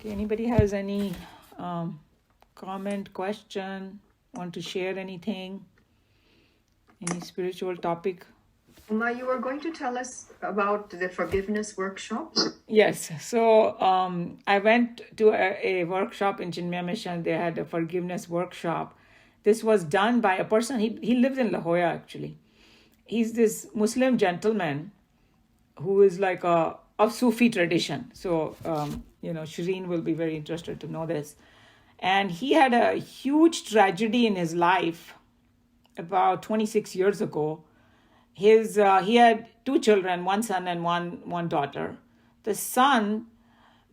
Okay, anybody has any comment, question, want to share anything, any spiritual topic? Uma, you were going to tell us about the forgiveness workshop? Yes. So I went to a workshop in Chinmaya Mission. They had a forgiveness workshop. This was done by a person. He lives in La Jolla, actually. He's this Muslim gentleman who is like of Sufi tradition. So, Shireen will be very interested to know this. And he had a huge tragedy in his life about 26 years ago. He had two children, one son and one daughter. The son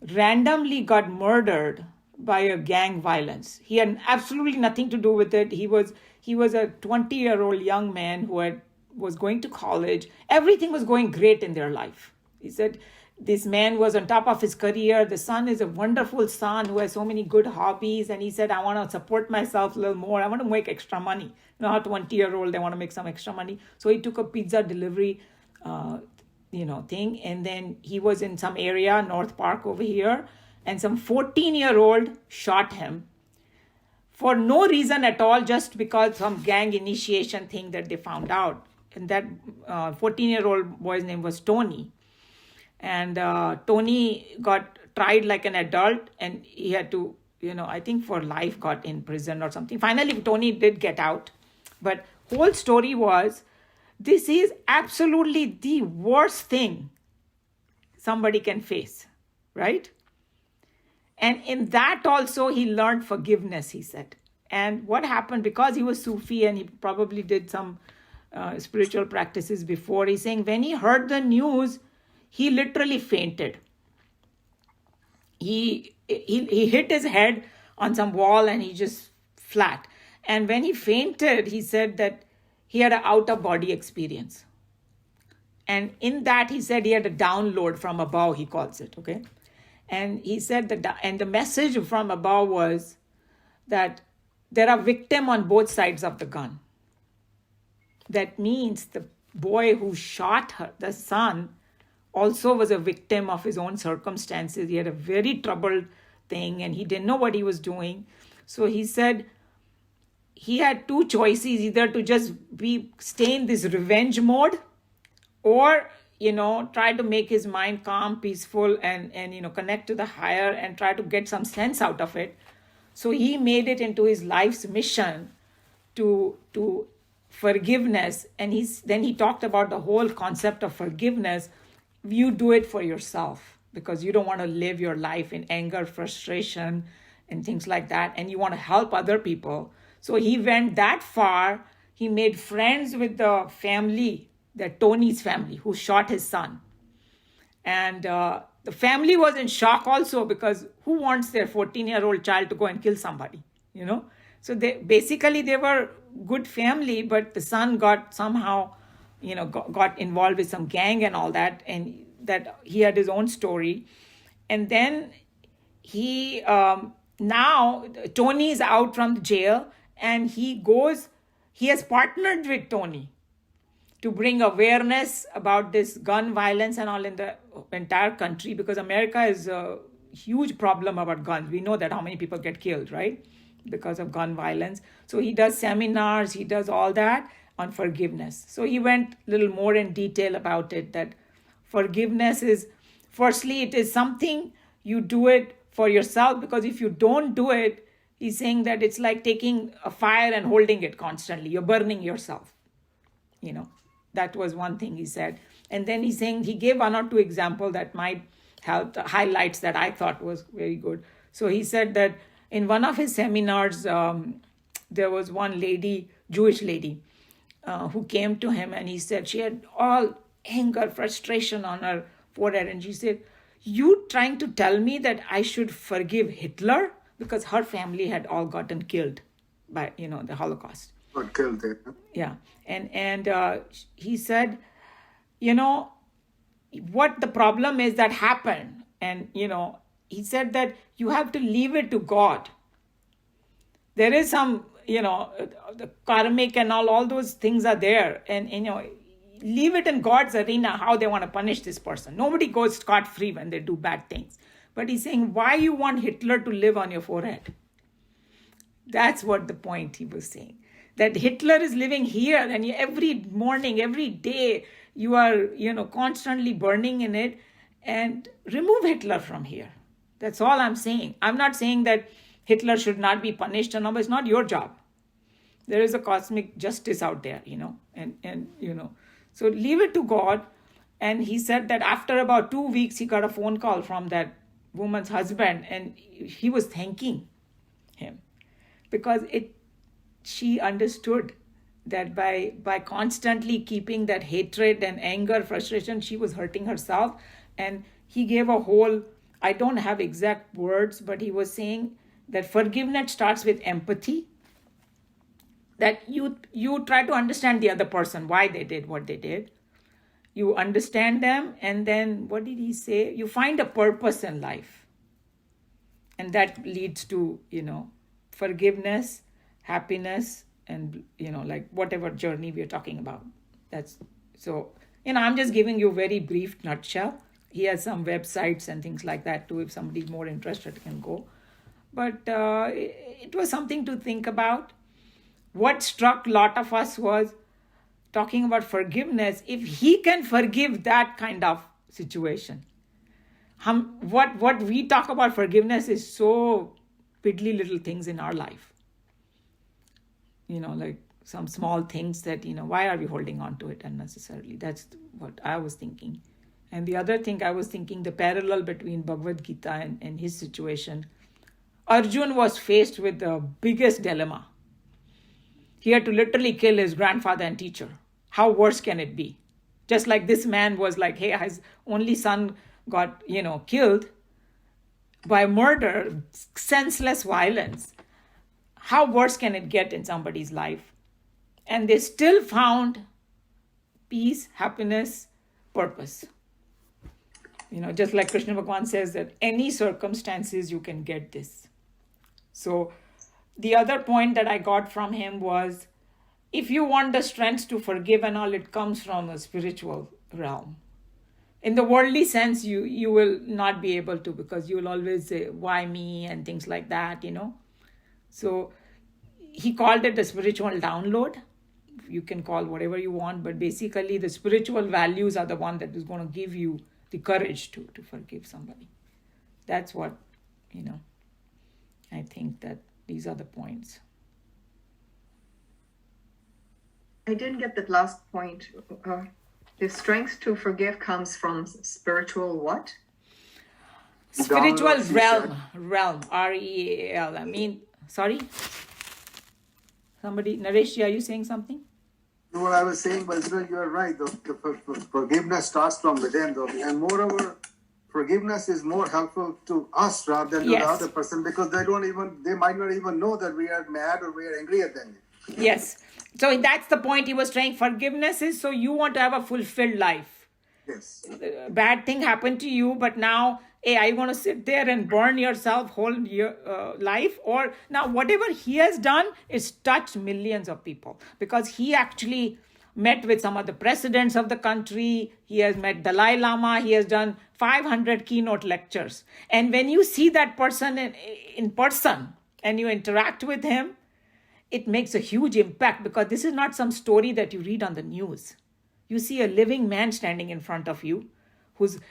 randomly got murdered by a gang violence. He had absolutely nothing to do with it. He was a 20-year-old young man who was going to college. Everything was going great in their life. He said this man was on top of his career. The son is a wonderful son who has so many good hobbies. And he said, I want to support myself a little more. I want to make extra money. You know how 20-year-old, they want to make some extra money. So he took a pizza delivery thing. And then he was in some area, North Park over here. And some 14-year-old shot him for no reason at all, just because some gang initiation thing that they found out. And that 14-year-old boy's name was Tony. And Tony got tried like an adult, and he had to, I think for life got in prison or something. Finally, Tony did get out. But whole story was, this is absolutely the worst thing somebody can face, right? And in that also, he learned forgiveness, he said. And what happened, because he was Sufi and he probably did some spiritual practices before, he's saying when he heard the news, he literally fainted. He hit his head on some wall and he just flat. And when he fainted, he said that he had an out-of-body experience. And in that, he said he had a download from above, he calls it, okay? And he said and the message from above was that there are victims on both sides of the gun. That means the boy who shot the son, also was a victim of his own circumstances. He had a very troubled thing and he didn't know what he was doing. So he said he had two choices, either to just stay in this revenge mode, or try to make his mind calm, peaceful, and connect to the higher and try to get some sense out of it. So he made it into his life's mission to forgiveness. And then he talked about the whole concept of forgiveness. You do it for yourself because you don't want to live your life in anger, frustration, and things like that. And you want to help other people. So he went that far. He made friends with the family, Tony's family, who shot his son. And the family was in shock also, because who wants their 14-year-old child to go and kill somebody, So they were good family, but the son got somehow, got involved with some gang and all that, and that he had his own story. And then now Tony is out from the jail, and he has partnered with Tony to bring awareness about this gun violence and all in the entire country, because America is a huge problem about guns. We know that how many people get killed, right? Because of gun violence. So he does seminars, he does all that on forgiveness. So he went a little more in detail about it, that forgiveness is, firstly, it is something you do it for yourself, because if you don't do it, he's saying that it's like taking a fire and holding it constantly. You're burning yourself, That was one thing he said. And then he's saying, he gave one or two examples that might help, the highlights that I thought was very good. So he said that in one of his seminars, there was one lady, Jewish lady, who came to him, and he said she had all anger, frustration on her forehead. And she said, you trying to tell me that I should forgive Hitler? Because her family had all gotten killed by, the Holocaust. Got killed there. Yeah. And he said, what the problem is that happened. And, he said that you have to leave it to God. There is some, the karmic and all those things are there. And, leave it in God's arena how they want to punish this person. Nobody goes scot-free when they do bad things. But he's saying, why you want Hitler to live on your forehead? That's what the point he was saying. That Hitler is living here, and every morning, every day, you are, constantly burning in it, and remove Hitler from here. That's all I'm saying. I'm not saying that Hitler should not be punished or not, but it's not your job. There is a cosmic justice out there, so leave it to God. And he said that after about 2 weeks, he got a phone call from that woman's husband, and he was thanking him because she understood that by constantly keeping that hatred and anger, frustration, she was hurting herself. And he gave a whole, I don't have exact words, but he was saying that forgiveness starts with empathy. That you try to understand the other person, why they did what they did. You understand them, and then, what did he say? You find a purpose in life. And that leads to, forgiveness, happiness, and, like whatever journey we're talking about. That's so, I'm just giving you a very brief nutshell. He has some websites and things like that too. If somebody's more interested, can go. But it was something to think about. What struck a lot of us was talking about forgiveness. If he can forgive that kind of situation, what we talk about forgiveness is so piddly little things in our life. Like some small things that, why are we holding on to it unnecessarily? That's what I was thinking. And the other thing I was thinking, the parallel between Bhagavad Gita and his situation. Arjun was faced with the biggest dilemma. He had to literally kill his grandfather and teacher. How worse can it be? Just like this man was like, hey, his only son got, killed by murder, senseless violence. How worse can it get in somebody's life? And they still found peace, happiness, purpose. Just like Krishna Bhagavan says that any circumstances you can get this. So the other point that I got from him was, if you want the strength to forgive and all, it comes from a spiritual realm. In the worldly sense, you will not be able to, because you will always say, why me, and things like that, So he called it the spiritual download. You can call whatever you want, but basically the spiritual values are the one that is going to give you the courage to forgive somebody. That's what, I think that these are the points. I didn't get that last point. The strength to forgive comes from spiritual what? Spiritual realm, R-E-A-L. Sorry? Somebody, Naresh, are you saying something? No, what I was saying was, you are right. The forgiveness starts from within, though. And moreover, forgiveness is more helpful to us rather than to the other person, because they might not even know that we are mad or we are angry at them. Yes. So that's the point he was trying. Forgiveness is so you want to have a fulfilled life. Yes. Bad thing happened to you, but now, hey, are you going to sit there and burn yourself whole your life? Or now whatever he has done is touched millions of people, because he actually met with some of the presidents of the country. He has met Dalai Lama. He has done 500 keynote lectures. And when you see that person in person and you interact with him, it makes a huge impact, because this is not some story that you read on the news. You see a living man standing in front of you,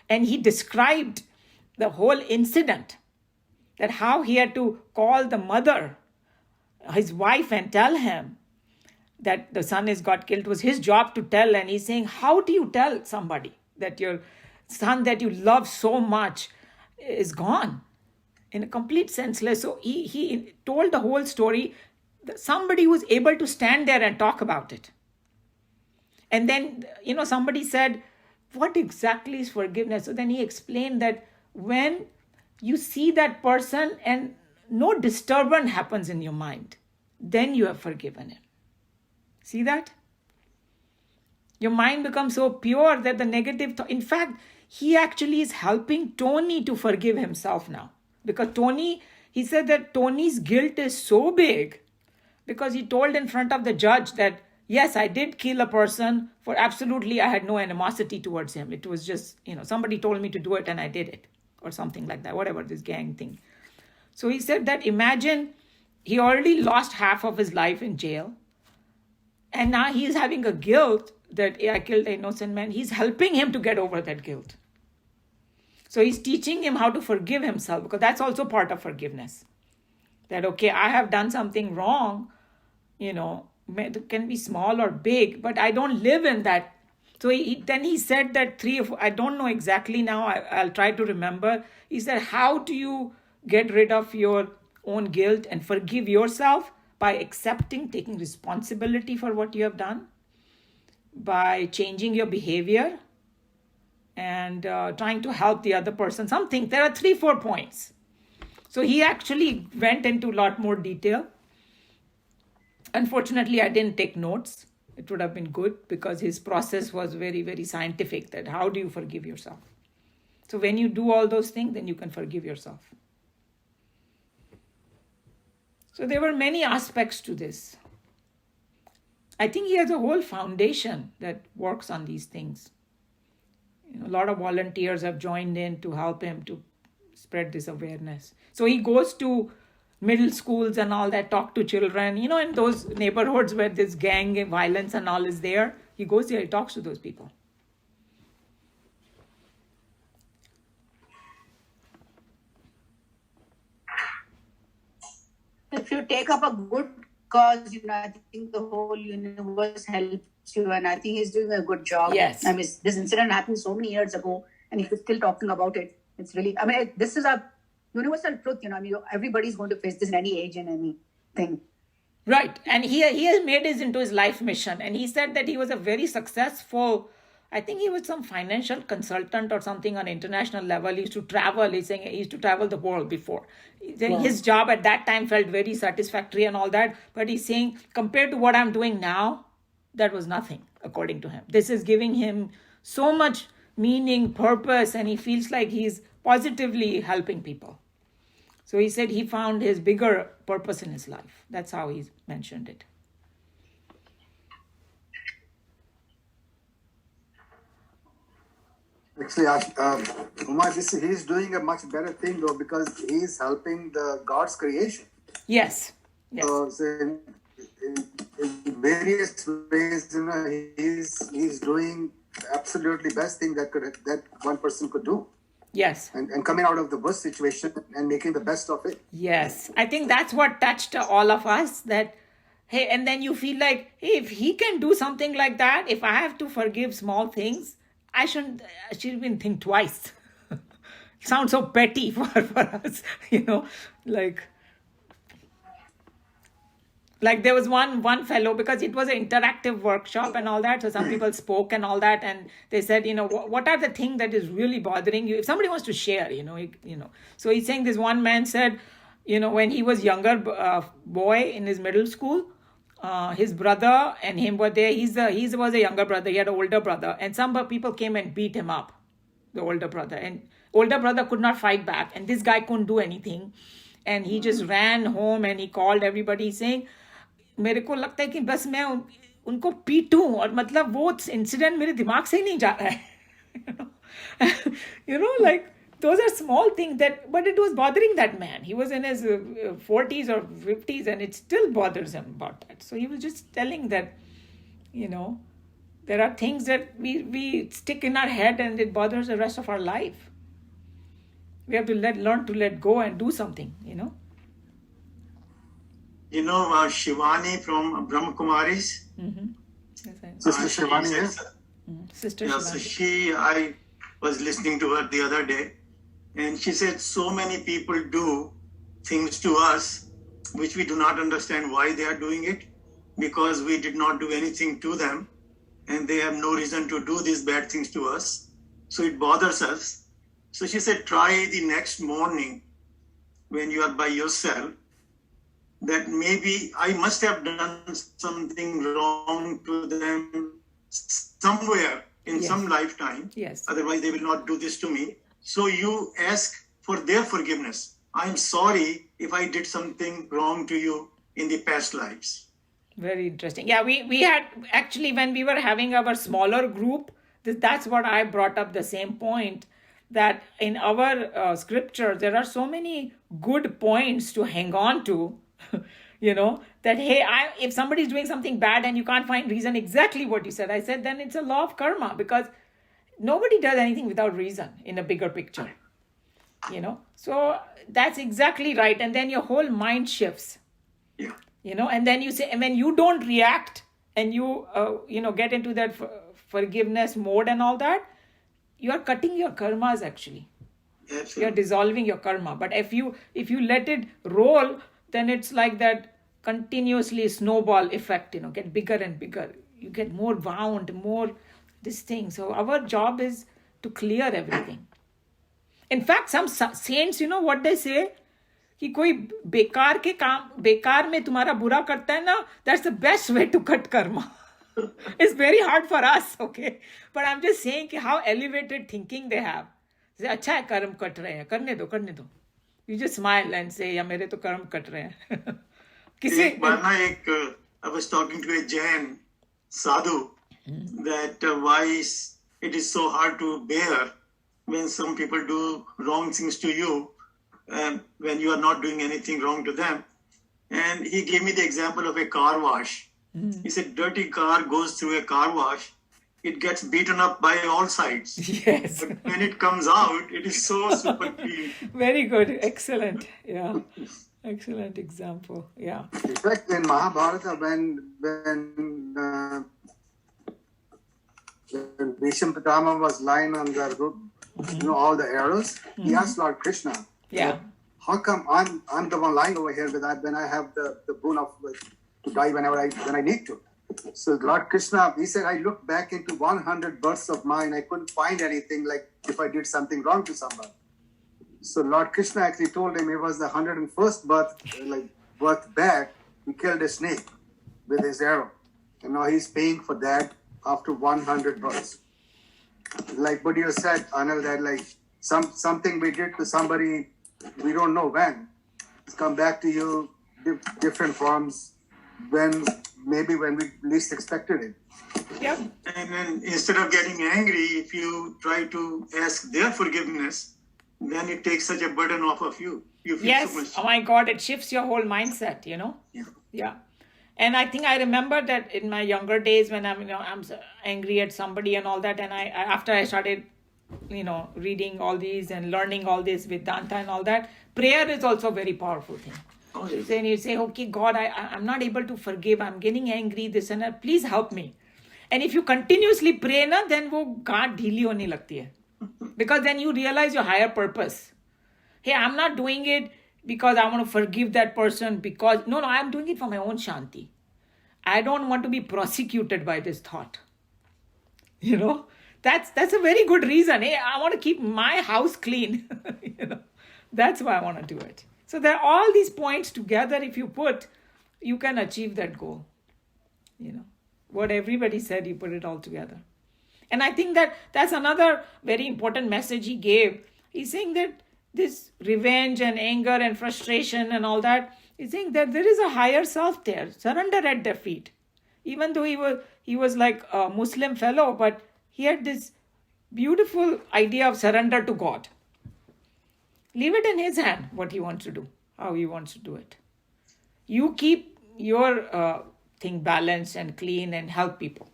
and he described the whole incident, that how he had to call the mother, his wife, and tell him that the son got killed. It was his job to tell. And he's saying, how do you tell somebody that your son that you love so much is gone in a complete senseless? So he told the whole story. Somebody was able to stand there and talk about it. And then, somebody said, what exactly is forgiveness? So then he explained that when you see that person and no disturbance happens in your mind, then you have forgiven him. See that? Your mind becomes so pure that the negative thought, in fact, he actually is helping Tony to forgive himself now. Because he said that Tony's guilt is so big, because he told in front of the judge that, yes, I did kill a person for absolutely, I had no animosity towards him. It was just, somebody told me to do it and I did it, or something like that, whatever, this gang thing. So he said that imagine he already lost half of his life in jail. And now he's having a guilt that I killed an innocent man. He's helping him to get over that guilt. So he's teaching him how to forgive himself, because that's also part of forgiveness. That, okay, I have done something wrong, it can be small or big, but I don't live in that. So then he said that I don't know exactly now, I'll try to remember. He said, how do you get rid of your own guilt and forgive yourself? By accepting, taking responsibility for what you have done, by changing your behavior, and trying to help the other person. There are 3-4 points. So he actually went into a lot more detail. Unfortunately, I didn't take notes. It would have been good, because his process was very, very scientific, that how do you forgive yourself? So when you do all those things, then you can forgive yourself. So there were many aspects to this. I think he has a whole foundation that works on these things. A lot of volunteers have joined in to help him to spread this awareness. So he goes to middle schools and all that, talk to children, in those neighborhoods where this gang violence and all is there. He goes there, he talks to those people. If you take up a good cause, I think the whole universe helps you, and I think he's doing a good job. Yes. I mean, this incident happened so many years ago, and if you're still talking about it, it's really, this is a universal truth, everybody's going to face this in any age and anything. Right. And he has made this into his life mission. And he said that he was a very successful, I think he was some financial consultant or something on international level. He used to travel. He's saying he used to travel the world before. Wow. His job at that time felt very satisfactory and all that. But he's saying, compared to what I'm doing now, that was nothing, according to him. This is giving him so much meaning, purpose, and he feels like he's positively helping people. So he said he found his bigger purpose in his life. That's how he mentioned it. Actually, Umar, he's doing a much better thing though, because he's helping the God's creation. Yes. So in various ways, he's doing absolutely best thing that one person could do. Yes. And coming out of the worst situation and making the best of it. Yes. I think that's what touched all of us, that, hey, and then you feel like, hey, if he can do something like that, if I have to forgive small things, I shouldn't even think twice. Sounds so petty for us, like there was one fellow, because it was an interactive workshop and all that. So some people spoke and all that. And they said, what are the things that is really bothering you? If somebody wants to share, So he's saying this one man said, when he was younger boy in his middle school, his brother and him were there. He was a younger brother. He had an older brother. And some people came and beat him up, the older brother. And older brother could not fight back. And this guy couldn't do anything. And he just ran home and he called everybody saying, मेरे को लगता है कि बस मैं उनको पीटूं, और मतलब वो इंसिडेंट मेरे दिमाग से ही नहीं जा रहा है. Like those are small things but it was bothering that man. He was in his 40s or 50s and it still bothers him about that. So he was just telling that, there are things that we stick in our head and it bothers the rest of our life. We have to learn to let go and do something, Shivani from Brahma Kumaris. Mm-hmm. Sister Shivani, yes. Sister yeah, Shivani. So I was listening to her the other day, and she said so many people do things to us which we do not understand why they are doing it, because we did not do anything to them, and they have no reason to do these bad things to us. So it bothers us. So she said, try the next morning when you are by yourself, that maybe I must have done something wrong to them somewhere in some lifetime. Yes. Otherwise, they will not do this to me. So you ask for their forgiveness. I'm sorry if I did something wrong to you in the past lives. Very interesting. Yeah, we had actually, when we were having our smaller group, that's what I brought up, the same point, that in our scripture there are so many good points to hang on to. That hey, if somebody's doing something bad and you can't find reason, exactly what you said, I said, then it's a law of karma, because nobody does anything without reason in a bigger picture. So that's exactly right. And then your whole mind shifts. Yeah. And then you say, and when you don't react and you get into that forgiveness mode and all that, you are cutting your karmas actually. Absolutely. You're dissolving your karma. But if you let it roll, then it's like that continuously snowball effect, get bigger and bigger. You get more wound, more this thing. So our job is to clear everything. In fact, some saints, what they say, कि कोई बेकार में तुम्हारा बुरा करता है ना, that's the best way to cut karma. It's very hard for us, okay? But I'm just saying how elevated thinking they have. Say, अच्छा है कर्म कट रहे हैं, करने दो. You just smile and say, या मेरे तो कर्म कट रहे हैं. I was talking to a Jain sadhu that why it is so hard to bear when some people do wrong things to you, when you are not doing anything wrong to them. And he gave me the example of a car wash. He said, dirty car goes through a car wash, it gets beaten up by all sides. Yes. But when it comes out, it is so super clean. Very good. Excellent. Yeah. Excellent example. Yeah. In fact, in Mahabharata, when Bhishma Pitama was lying on the roof, all the arrows, he asked Lord Krishna, Yeah. how come I'm the one lying over here when I have the boon of to die when I need to? So Lord Krishna, he said, I looked back into 100 births of mine. I couldn't find anything like if I did something wrong to somebody. So Lord Krishna actually told him it was the 101st birth back. He killed a snake with his arrow. And now he's paying for that after 100 births. Like what you said, Anil, that like something we did to somebody, we don't know when. It's come back to you, different forms, when we least expected it. Yep. And then instead of getting angry, if you try to ask their forgiveness, then it takes such a burden off of you. You feel Yes. so much. Oh my God, it shifts your whole mindset, Yeah. Yeah. And I think I remember that in my younger days when I'm so angry at somebody and all that, and after I started, reading all these and learning all this Vedanta and all that, prayer is also a very powerful thing. Oh, yes. Then you say, okay, God, I'm not able to forgive. I'm getting angry, this and that. Please help me. And if you continuously pray, then वो गांठ ढीली होने लगती है. Because then you realize your higher purpose. Hey, I'm not doing it because I want to forgive that person, because no, I'm doing it for my own shanti. I don't want to be prosecuted by this thought. That's a very good reason. Hey, I want to keep my house clean. That's why I want to do it. So there are all these points together. If you can achieve that goal. What everybody said, you put it all together. And I think that's another very important message he gave. He's saying that this revenge and anger and frustration and all that, he's saying that there is a higher self there. Surrender at their feet. Even though he was like a Muslim fellow, but he had this beautiful idea of surrender to God. Leave it in his hand, what he wants to do, how he wants to do it. You keep your thing balanced and clean and help people.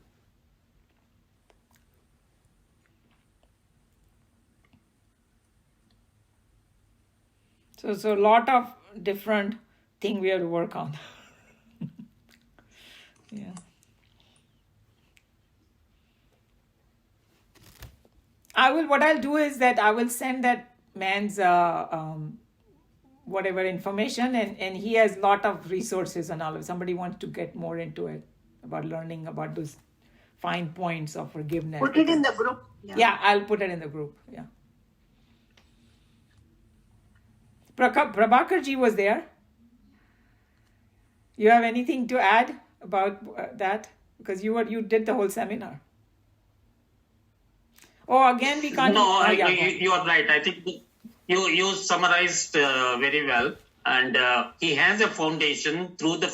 So a lot of different thing we have to work on. Yeah. What I'll do is that I will send that man's whatever information, and he has lot of resources and all. If somebody wants to get more into it, about learning about those fine points of forgiveness. Put it in the group. Yeah, I'll put it in the group. Yeah. Prabhakar ji was there. You have anything to add about that? Because you did the whole seminar. Oh, again we can't. No, you are right. I think you summarized very well, and he has a foundation through the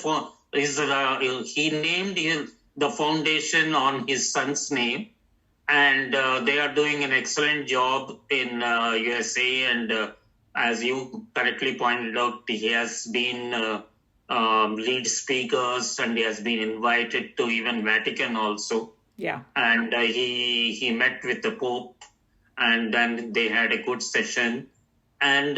he named the foundation on his son's name, and they are doing an excellent job in USA. And as you correctly pointed out, he has been lead speakers, and he has been invited to even Vatican also. Yeah. And he met with the Pope, and then they had a good session. And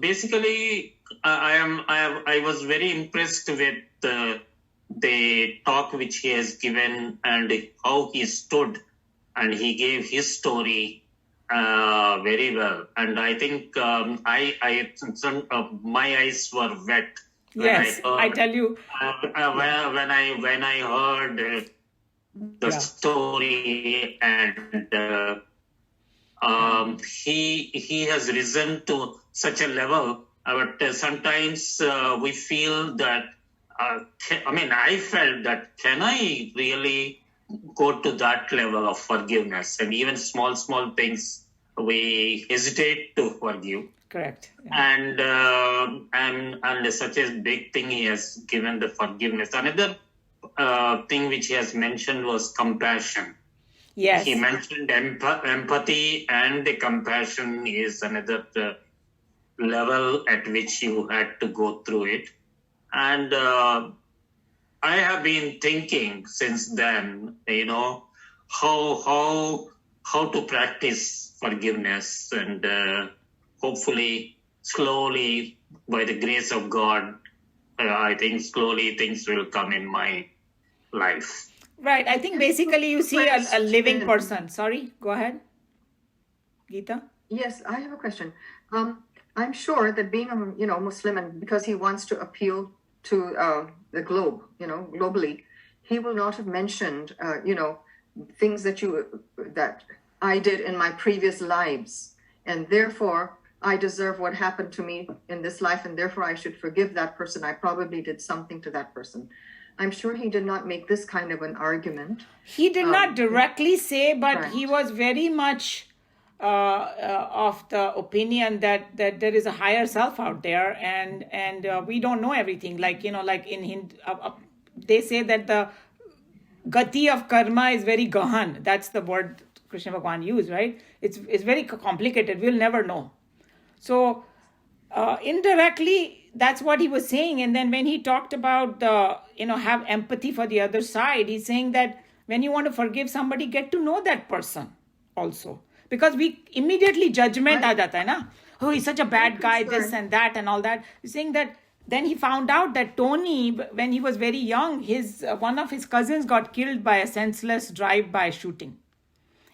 basically, I was very impressed with the talk which he has given and how he stood, and he gave his story very well. And I think my eyes were wet. Yes, I tell you. When I heard the story, and he has risen to such a level, but sometimes we feel that. I felt that, can I really go to that level of forgiveness? And even small things we hesitate to forgive. Correct. Yeah. And such a big thing he has given the forgiveness. Another thing which he has mentioned was compassion. Yes. He mentioned empathy, and the compassion is another level at which you had to go through it. And I have been thinking since then, how to practice forgiveness, and hopefully, slowly, by the grace of God, I think slowly things will come in my life. Right. I think basically you see a living person. Sorry, go ahead, Geeta. Yes, I have a question. I'm sure that being a Muslim, and because he wants to appeal to the globe, globally, he will not have mentioned, things that I did in my previous lives, and therefore I deserve what happened to me in this life, and therefore I should forgive that person. I probably did something to that person. I'm sure he did not make this kind of an argument. He did not directly say, but he was very much of the opinion that there is a higher self out there, and we don't know everything. Like in Hindu, they say that the gati of karma is very gahan. That's the word Krishna Bhagwan used, right? It's very complicated. We'll never know. So indirectly, that's what he was saying. And then when he talked about have empathy for the other side, he's saying that when you want to forgive somebody, get to know that person also. Because we immediately judgment aa jata hai na. Oh, he's such a bad guy, this and that and all that. He's saying that then he found out that Tony, when he was very young, one of his cousins got killed by a senseless drive-by shooting.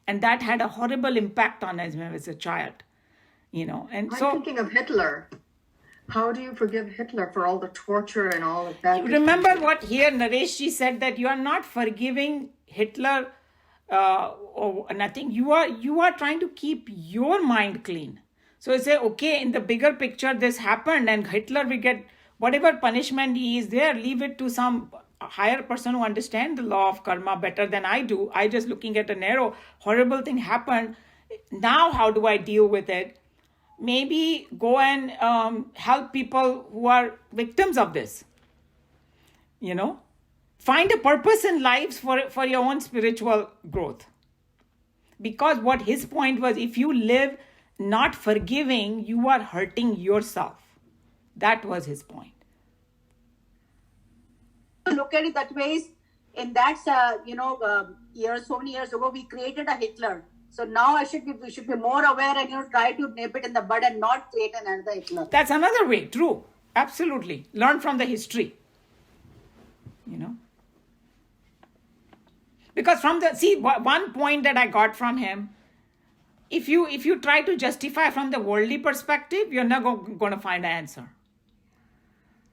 And that had a horrible impact on him as a child. And I'm thinking of Hitler. How do you forgive Hitler for all the torture and all of that? Remember what here Naresh ji said, that you are not forgiving Hitler or nothing. You are trying to keep your mind clean. So you say, okay, in the bigger picture, this happened, and Hitler will get whatever punishment he is there, leave it to some higher person who understands the law of karma better than I do. I just looking at a narrow, horrible thing happened. Now, how do I deal with it? Maybe go and help people who are victims of this. Find a purpose in life for your own spiritual growth. Because what his point was, if you live not forgiving, you are hurting yourself. That was his point. Look at it that way. In that, so many years ago, we created a Hitler. So now we should be more aware and try to nip it in the bud and not create another Hitler. That's another way. True. Absolutely. Learn from the history. Because one point that I got from him, if you try to justify from the worldly perspective, you're not going to find an answer.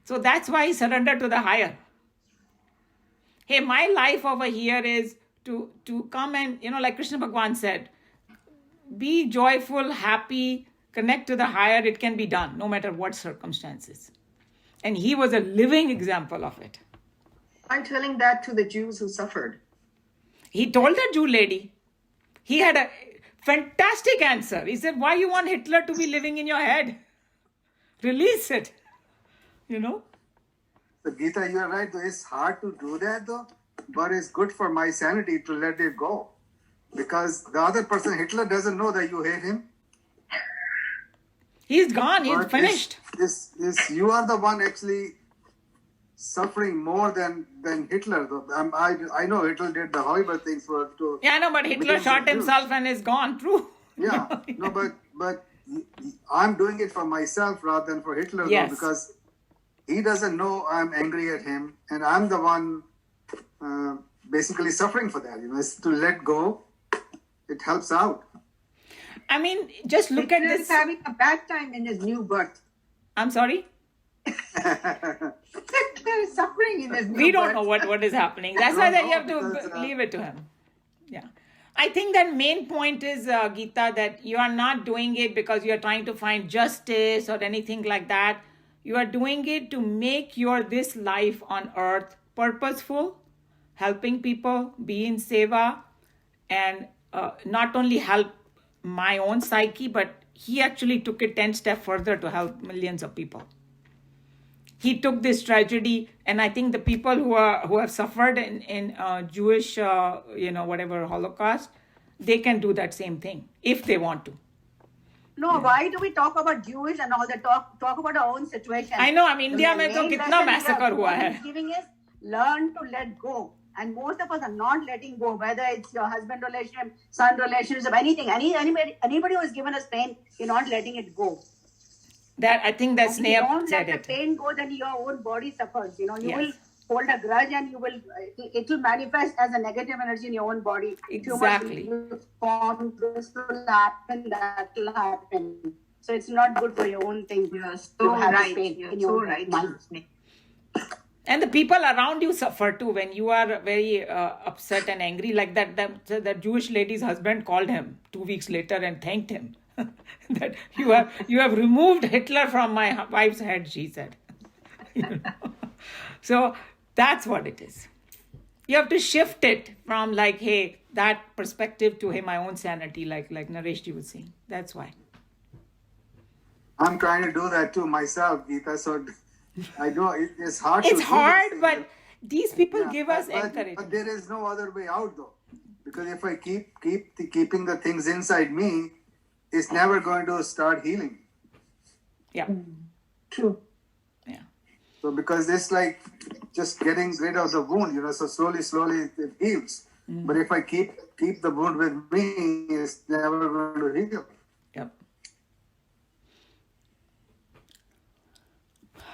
So that's why he surrendered to the higher. Hey, my life over here is to come and, like Krishna Bhagwan said, be joyful, happy, connect to the higher. It can be done, no matter what circumstances. And he was a living example of it. I'm telling that to the Jews who suffered. He told the Jew lady. He had a fantastic answer. He said, why you want Hitler to be living in your head? Release it. So Geeta, you're right. Though it's hard to do that, though, but it's good for my sanity to let it go, because the other person, Hitler, doesn't know that you hate him. He's gone. He's But finished. You are the one actually suffering more than Hitler. Though I know Hitler did the horrible things to. Yeah, I know, but Hitler millions shot of Jews. himself and is gone. True. Yeah, no, but I'm doing it for myself rather than for Hitler, Yes. though, because he doesn't know I'm angry at him, and I'm the one basically suffering for that. It's to let go. It helps out. I mean, just look at Hitler this. is having a bad time in his new birth. I'm sorry. Hitler is suffering in his new birth. We don't know what is happening. That's why don't that you have know, to because, leave it to him. Yeah. I think that main point is, Geeta, that you are not doing it because you are trying to find justice or anything like that. You are doing it to make your this life on earth purposeful, helping people, be in seva, and not only help my own psyche, but he actually took it 10 steps further to help millions of people. He took this tragedy, and I think the people who have suffered in Jewish, whatever Holocaust, they can do that same thing if they want to. No, why do we talk about Jewish and all that? Talk about our own situation. I know, India में तो main कितना lesson massacre here, हुआ what है. he's giving is learn to let go. And most of us are not letting go, whether it's your husband relationship, son relationship, anything. Anybody who has given us pain, you're not letting it go. That I think that If you Sneha don't said let it. the pain go, then your own body suffers. You Yes. will hold a grudge, and it will manifest as a negative energy in your own body. Exactly. Form, this will happen, that will happen. So it's not good for your own thing. You're to so have right. pain You're in so your right. mind. And the people around you suffer too when you are very upset and angry. Like that Jewish lady's husband called him 2 weeks later and thanked him that you have removed Hitler from my wife's head, she said. So that's what it is. You have to shift it from like, hey, that perspective to, hey, my own sanity, like Nareshji was saying. That's why. I'm trying to do that too myself, Geeta. So I know it's hard. It's to hard, do this but thing. these people Yeah, give us but encouragement. there is no other way out, though, because if I keeping the things inside me, it's never going to start healing. Yeah. True. Yeah. So because it's like just getting rid of the wound, so slowly it heals. But if I keep the wound with me, it's never going to heal. Yep.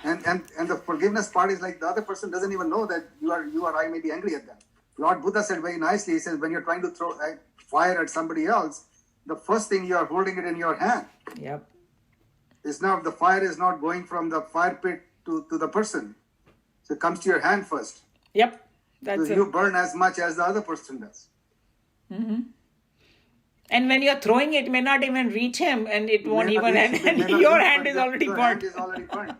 And the forgiveness part is like the other person doesn't even know that you or I may be angry at them. Lord Buddha said very nicely, he says, when you're trying to throw fire at somebody else, the first thing you are holding it in your hand. Yep. The fire is not going from the fire pit to the person. So it comes to your hand first. Yep. That's So it. you burn as much as the other person does. And when you're throwing it, may not even reach him, and it won't even May not end. reach- And may not your reach, hand but is already your burnt. hand is already burnt.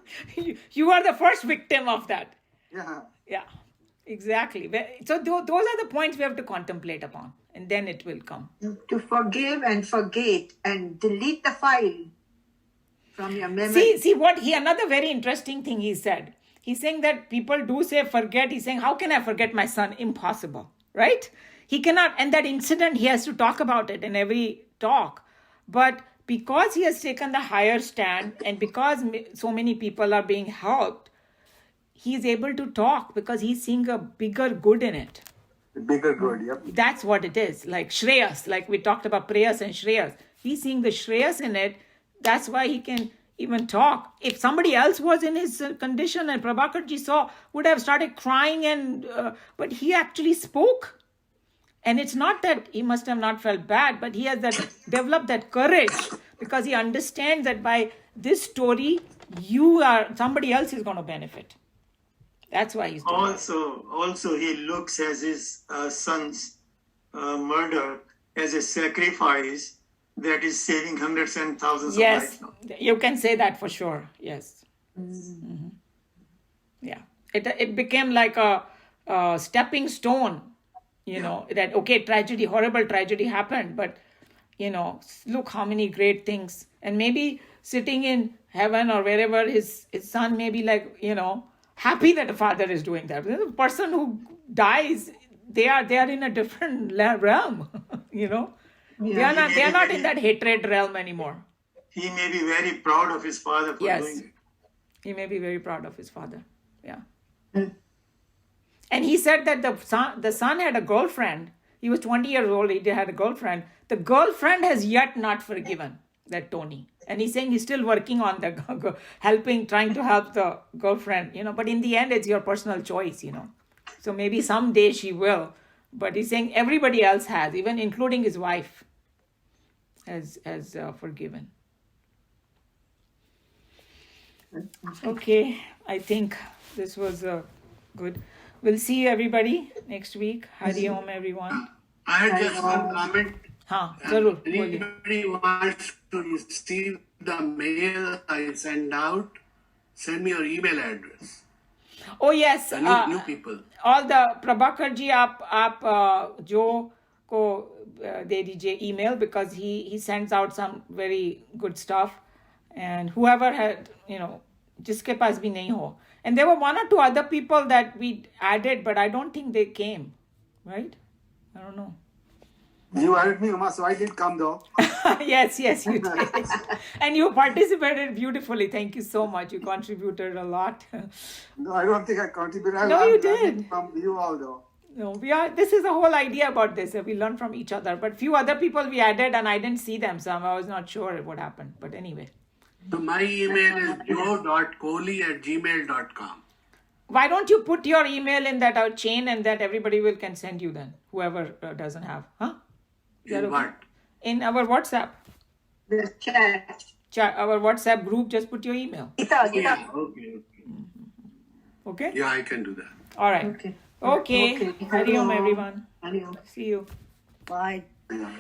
You are the first victim of that. Yeah. Yeah, exactly. So those are the points we have to contemplate upon, and then it will come. To forgive and forget and delete the file from your memory. See what another very interesting thing he said. He's saying that people do say forget. He's saying, how can I forget my son? Impossible, right? He cannot. And that incident, he has to talk about it in every talk. But because he has taken the higher stand, and because so many people are being helped, he's able to talk because he's seeing a bigger good in it. The bigger good, yep. That's what it is. Like Shreyas, like we talked about Preyas and Shreyas. He's seeing the Shreyas in it. That's why he can even talk. If somebody else was in his condition and Prabhakarji would have started crying, but he actually spoke. And it's not that he must have not felt bad, but he has developed that courage because he understands that by this story, somebody else is going to benefit. That's why he's doing it. Also, he looks at his son's murder as a sacrifice that is saving hundreds and thousands of Yes, lives now. you can say that for sure. Yes. Mm-hmm. Yeah. It became like a stepping stone, that, okay, horrible tragedy happened, but, look how many great things. And maybe sitting in heaven or wherever his son may be like, happy that the father is doing that. The person who dies, they are in a different realm, you know. They are not in that hatred realm anymore. He may be very proud of his father for doing it. He may be very proud of his father. Yeah. And he said that the son had a girlfriend. He was 20 years old. He had a girlfriend. The girlfriend has yet not forgiven that Tony. And he's saying he's still working on trying to help the girlfriend, you know. But in the end, it's your personal choice, you know. So maybe someday she will. But he's saying everybody else has, even including his wife, has forgiven. Okay, I think this was good. We'll see you everybody next week. Hari Om, everyone. I had just one comment. Zarur, Anybody wants to receive the mail I send out, send me your email address. Oh yes, The new people. all the Prabhakar ji, आप जो को दे दीजिए email, because he sends out some very good stuff, and whoever had, you know, जिसके पास भी नहीं हो. And there were one or two other people that we added, but I don't think they came, right? I don't know. You added me, Uma, so I did come though. Yes, you did. And you participated beautifully. Thank you so much. You contributed a lot. No, I don't think I contributed. No, you did. From you all though. No, this is the whole idea about this. We learn from each other. But few other people we added and I didn't see them, so I was not sure what happened. But anyway. So my email is joe.kohli@gmail.com. Why don't you put your email in that chain, and that everybody can send you then, whoever doesn't have. Huh? In what? In our WhatsApp. The chat. Our WhatsApp group, just put your email. Geeta. Yeah, okay. Okay? Yeah, I can do that. All right. Okay. Hari Om, everyone. Hari Om. See you. Bye. Yeah.